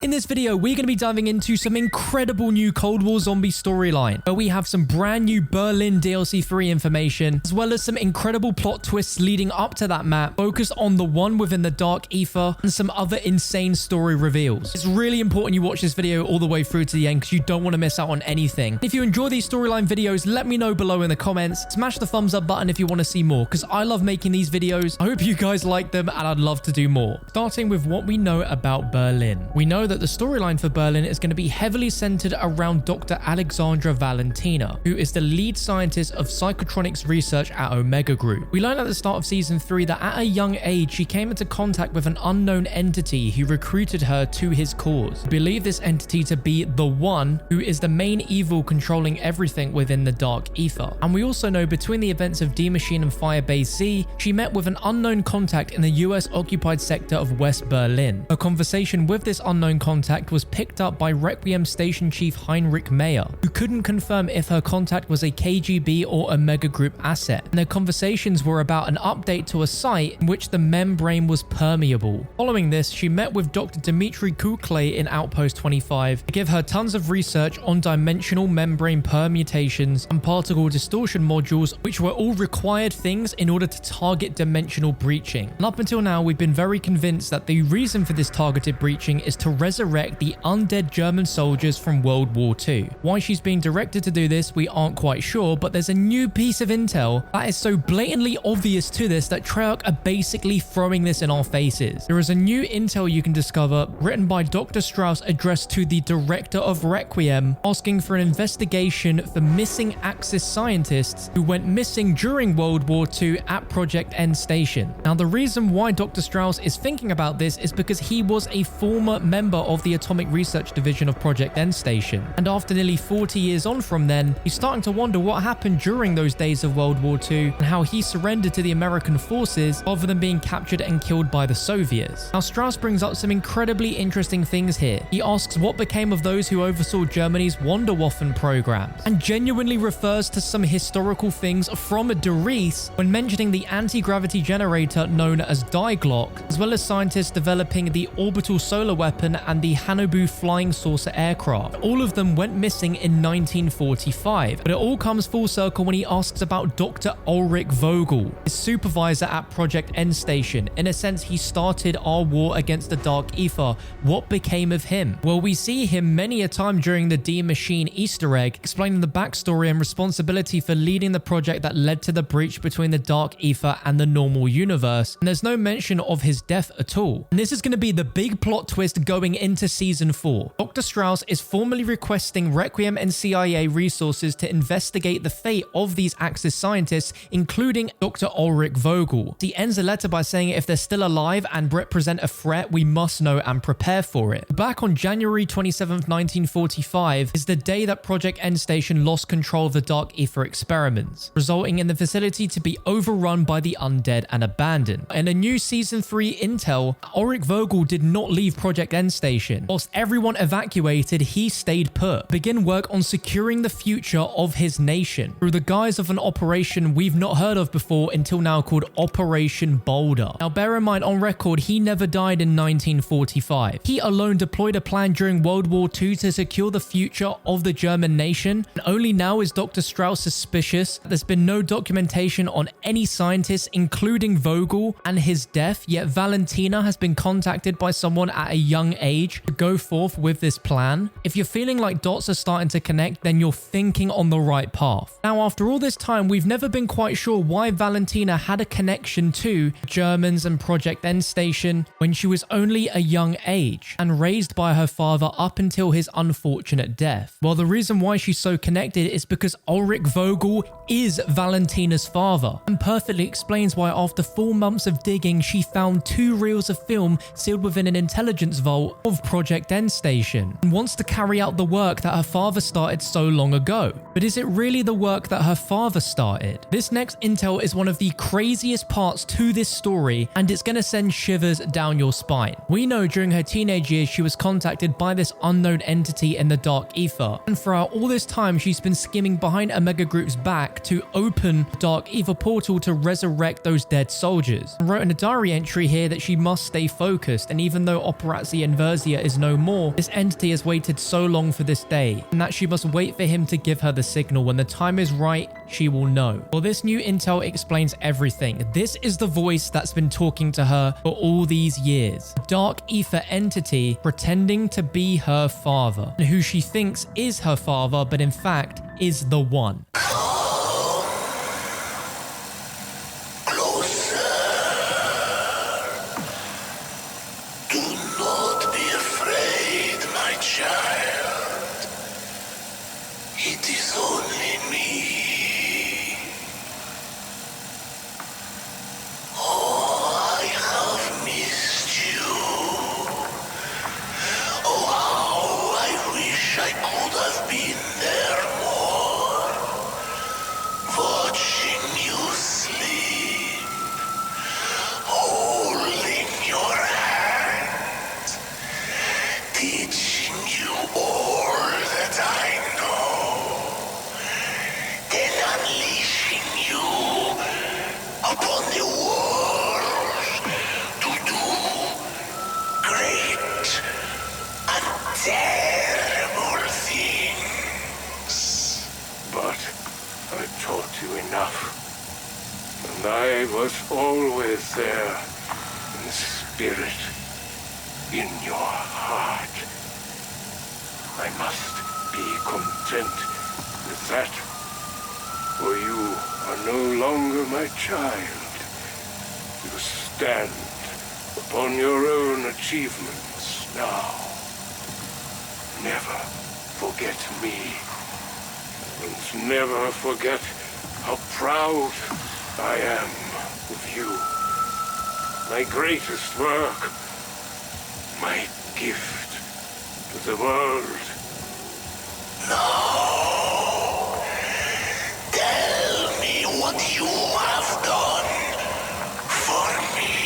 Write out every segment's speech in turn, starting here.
In this video, we're going to be diving into some incredible new Cold War zombie storyline, where we have some brand new Berlin DLC 3 information, as well as some incredible plot twists leading up to that map, focused on the one within the Dark Aether, and some other insane story reveals. It's really important you watch this video all the way through to the end, because you don't want to miss out on anything. If you enjoy these storyline videos, let me know below in the comments. Smash the thumbs up button if you want to see more, because I love making these videos. I hope you guys like them, and I'd love to do more. Starting with what we know about Berlin. We know that the storyline for Berlin is going to be heavily centered around Dr. Alexandra Valentina, who is the lead scientist of psychotronics research at Omega Group. We learned at the start of season 3 that at a young age, she came into contact with an unknown entity who recruited her to his cause. We believe this entity to be the One, who is the main evil controlling everything within the Dark Aether. And we also know between the events of D Machine and Firebase Z, she met with an unknown contact in the US occupied sector of West Berlin. Her conversation with this unknown contact was picked up by Requiem Station Chief Heinrich Mayer, who couldn't confirm if her contact was a KGB or Omega Group asset, and their conversations were about an update to a site in which the membrane was permeable. Following this, she met with Dr. Dmitry Kukle in Outpost 25 to give her tons of research on dimensional membrane permutations and particle distortion modules, which were all required things in order to target dimensional breaching. And up until now, we've been very convinced that the reason for this targeted breaching is to resurrect the undead German soldiers from World War II. Why she's being directed to do this, we aren't quite sure, but there's a new piece of intel that is so blatantly obvious to this that Treyarch are basically throwing this in our faces. There is a new intel you can discover written by Dr. Strauss addressed to the director of Requiem, asking for an investigation for missing Axis scientists who went missing during World War II at Project N Station. Now, the reason why Dr. Strauss is thinking about this is because he was a former member of the Atomic Research Division of Project N Station, and after nearly 40 years on from then, he's starting to wonder what happened during those days of World War II and how he surrendered to the American forces rather than being captured and killed by the Soviets. Now, Strauss brings up some incredibly interesting things here. He asks what became of those who oversaw Germany's Wunderwaffen programs, and genuinely refers to some historical things from Der Riese when mentioning the anti-gravity generator known as Die Glock, as well as scientists developing the orbital solar weapon and the Hanobu flying saucer aircraft. All of them went missing in 1945, but it all comes full circle when he asks about Dr. Ulrich Vogel, his supervisor at Project N Station. In a sense, he started our war against the Dark Aether. What became of him? Well, we see him many a time during the D Machine Easter Egg, explaining the backstory and responsibility for leading the project that led to the breach between the Dark Aether and the normal universe, and there's no mention of his death at all. And this is going to be the big plot twist going into season 4. Dr. Strauss is formally requesting Requiem and CIA resources to investigate the fate of these Axis scientists, including Dr. Ulrich Vogel. He ends the letter by saying if they're still alive and represent a threat, we must know and prepare for it. Back on January 27th, 1945 is the day that Project N Station lost control of the Dark Aether experiments, resulting in the facility to be overrun by the undead and abandoned. In a new season 3 intel, Ulrich Vogel did not leave Project N Station. Whilst everyone evacuated, he stayed put, begin work on securing the future of his nation through the guise of an operation we've not heard of before until now called Operation Baldr. Now, bear in mind, on record, he never died in 1945. He alone deployed a plan during World War II to secure the future of the German nation, and only now is Dr. Strauss suspicious that there's been no documentation on any scientists, including Vogel, and his death, yet Valentina has been contacted by someone at a young age to go forth with this plan. If you're feeling like dots are starting to connect, then you're thinking on the right path. Now, after all this time, we've never been quite sure why Valentina had a connection to Germans and Project N Station when she was only a young age and raised by her father up until his unfortunate death. Well, the reason why she's so connected is because Ulrich Vogel is Valentina's father, and perfectly explains why after 4 months of digging, she found 2 reels of film sealed within an intelligence vault of Project N Station, and wants to carry out the work that her father started so long ago. But is it really the work that her father started? This next intel is one of the craziest parts to this story, and it's gonna send shivers down your spine. We know during her teenage years she was contacted by this unknown entity in the Dark Aether, and throughout all this time she's been scheming behind Omega Group's back to open the Dark Aether portal to resurrect those dead soldiers, and wrote in a diary entry here that she must stay focused, and even though Operazzi and Inversia is no more, this entity has waited so long for this day, and that she must wait for him to give her the signal. When the time is right, she will know. Well, this new intel explains everything. This is the voice that's been talking to her for all these years. A dark ether entity pretending to be her father, and who she thinks is her father, but in fact is the One. I was always there, in spirit, in your heart. I must be content with that, for you are no longer my child. You stand upon your own achievements now. Never forget me, and never forget how proud I am of you. My greatest work, my gift to the world. No! Tell me what you have done for me.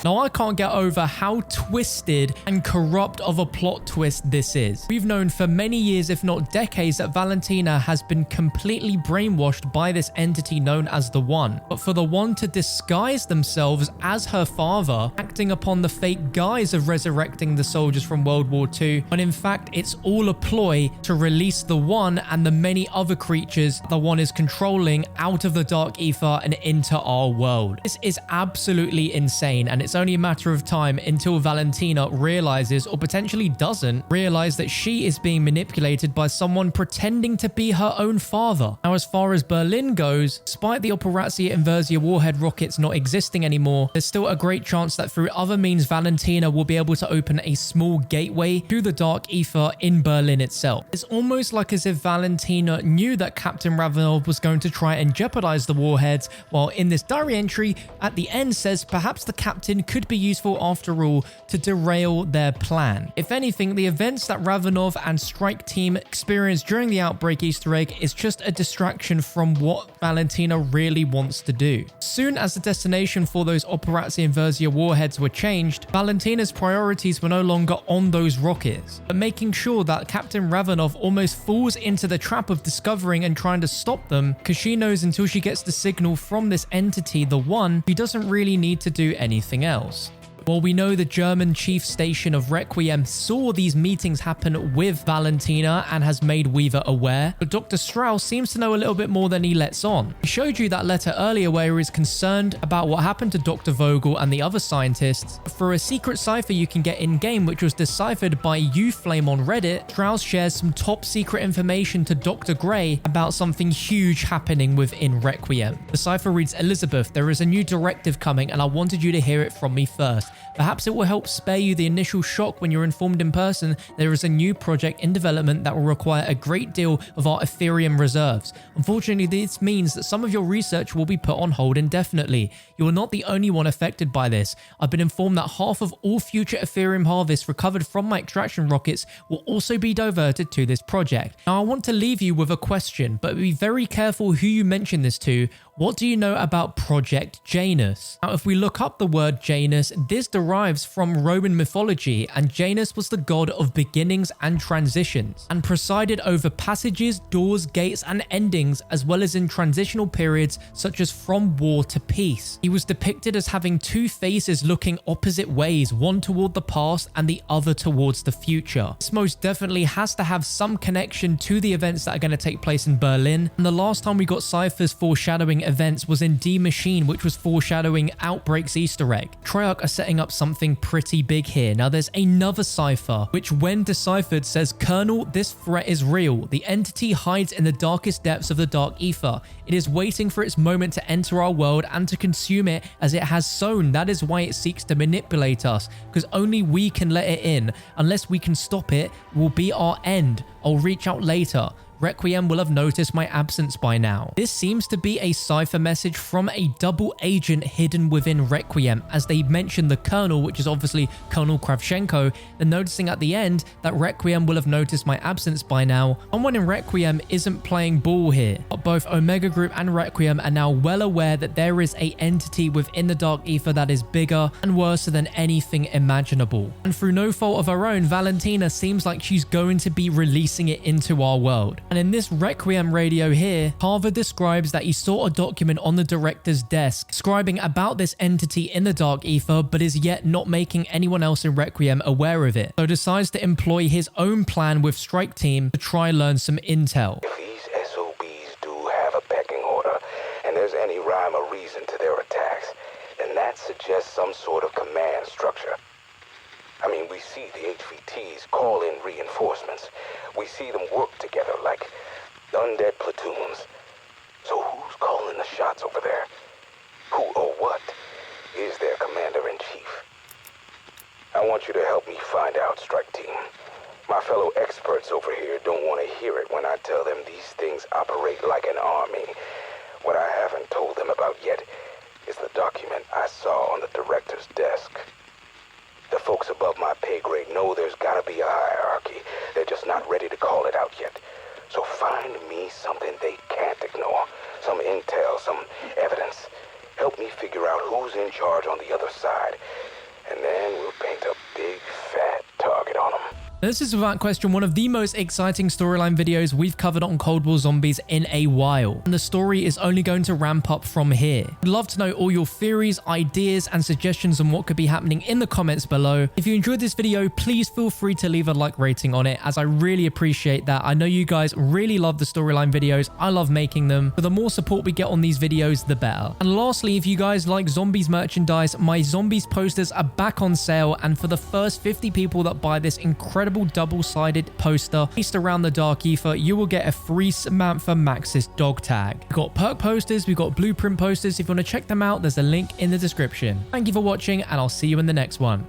Now, I can't get over how twisted and corrupt of a plot twist this is. We've known for many years, if not decades, that Valentina has been completely brainwashed by this entity known as the One. But for the One to disguise themselves as her father, acting upon the fake guise of resurrecting the soldiers from World War II, when in fact it's all a ploy to release the One and the many other creatures the One is controlling out of the dark ether and into our world. This is absolutely insane, and it's only a matter of time until Valentina realizes, or potentially doesn't realize, that she is being manipulated by someone pretending to be her own father. Now, as far as Berlin goes, despite the Operation Inversia warhead rockets not existing anymore, there's still a great chance that through other means Valentina will be able to open a small gateway to the dark ether in Berlin itself. It's almost like as if Valentina knew that Captain Ravenov was going to try and jeopardize the warheads, while in this diary entry at the end says perhaps the captain could be useful after all to derail their plan. If anything, the events that Ravenov and Strike Team experienced during the Outbreak Easter Egg is just a distraction from what Valentina really wants to do. Soon as the destination for those Operation Inversia warheads were changed, Valentina's priorities were no longer on those rockets, but making sure that Captain Ravenov almost falls into the trap of discovering and trying to stop them, because she knows until she gets the signal from this entity, the One, she doesn't really need to do anything else. Well, we know the German chief station of Requiem saw these meetings happen with Valentina and has made Weaver aware, but Dr. Strauss seems to know a little bit more than he lets on. He showed you that letter earlier where he is concerned about what happened to Dr. Vogel and the other scientists. For a secret cipher you can get in-game, which was deciphered by Uflame on Reddit, Strauss shares some top secret information to Dr. Gray about something huge happening within Requiem. The cipher reads, "Elizabeth, there is a new directive coming and I wanted you to hear it from me first. Perhaps it will help spare you the initial shock when you're informed in person there is a new project in development that will require a great deal of our Ethereum reserves. Unfortunately, this means that some of your research will be put on hold indefinitely. You are not the only one affected by this. I've been informed that half of all future Ethereum harvests recovered from my extraction rockets will also be diverted to this project." Now, I want to leave you with a question, but be very careful who you mention this to. What do you know about Project Janus? Now, if we look up the word Janus, this This derives from Roman mythology, and Janus was the god of beginnings and transitions, and presided over passages, doors, gates, and endings, as well as in transitional periods such as from war to peace. He was depicted as having two faces looking opposite ways, one toward the past and the other towards the future. This most definitely has to have some connection to the events that are going to take place in Berlin, and the last time we got ciphers foreshadowing events was in D Machine, which was foreshadowing Outbreak's Easter egg. Treyarch are setting up something pretty big here. Now there's another cipher, which when deciphered says, "Colonel, this threat is real. The entity hides in the darkest depths of the dark ether. It is waiting for its moment to enter our world and to consume it as it has sown. That is why it seeks to manipulate us, because only we can let it in. Unless we can stop it, it will be our end. I'll reach out later. Requiem will have noticed my absence by now." This seems to be a cipher message from a double agent hidden within Requiem, as they mention the Colonel, which is obviously Colonel Kravchenko, and noticing at the end that Requiem will have noticed my absence by now. Someone in Requiem isn't playing ball here, but both Omega Group and Requiem are now well aware that there is an entity within the Dark Ether that is bigger and worse than anything imaginable. And through no fault of her own, Valentina seems like she's going to be releasing it into our world. And in this Requiem radio here, Carver describes that he saw a document on the director's desk describing about this entity in the Dark Ether, but is yet not making anyone else in Requiem aware of it, so decides to employ his own plan with Strike Team to try learn some intel. If these SOBs do have a pecking order, and there's any rhyme or reason to their attacks, then that suggests some sort of command structure. I mean, we see the HVTs call in reinforcements. We see them work together like undead platoons. So who's calling the shots over there? Who or what is their commander-in-chief? I want you to help me find out, Strike Team. My fellow experts over here don't want to hear it when I tell them these things operate like an army. What I haven't told them about yet is the document I saw on the director's desk. The folks above my pay grade know there's gotta be a hierarchy. They're just not ready to call it out yet. So find me something they can't ignore. Some intel, some evidence. Help me figure out who's in charge on the other side. And then we'll paint a big fat target on them. This is without question one of the most exciting storyline videos we've covered on Cold War Zombies in a while, and the story is only going to ramp up from here. I'd love to know all your theories, ideas, and suggestions on what could be happening in the comments below. If you enjoyed this video, please feel free to leave a like rating on it, as I really appreciate that. I know you guys really love the storyline videos. I love making them, but the more support we get on these videos, the better. And lastly, if you guys like Zombies merchandise, my Zombies posters are back on sale, and for the first 50 people that buy this incredible double-sided poster based around the Dark Ether, you will get a free Samantha Maxis dog tag. We've got perk posters, we've got blueprint posters. If you want to check them out, there's a link in the description. Thank you for watching, and I'll see you in the next one.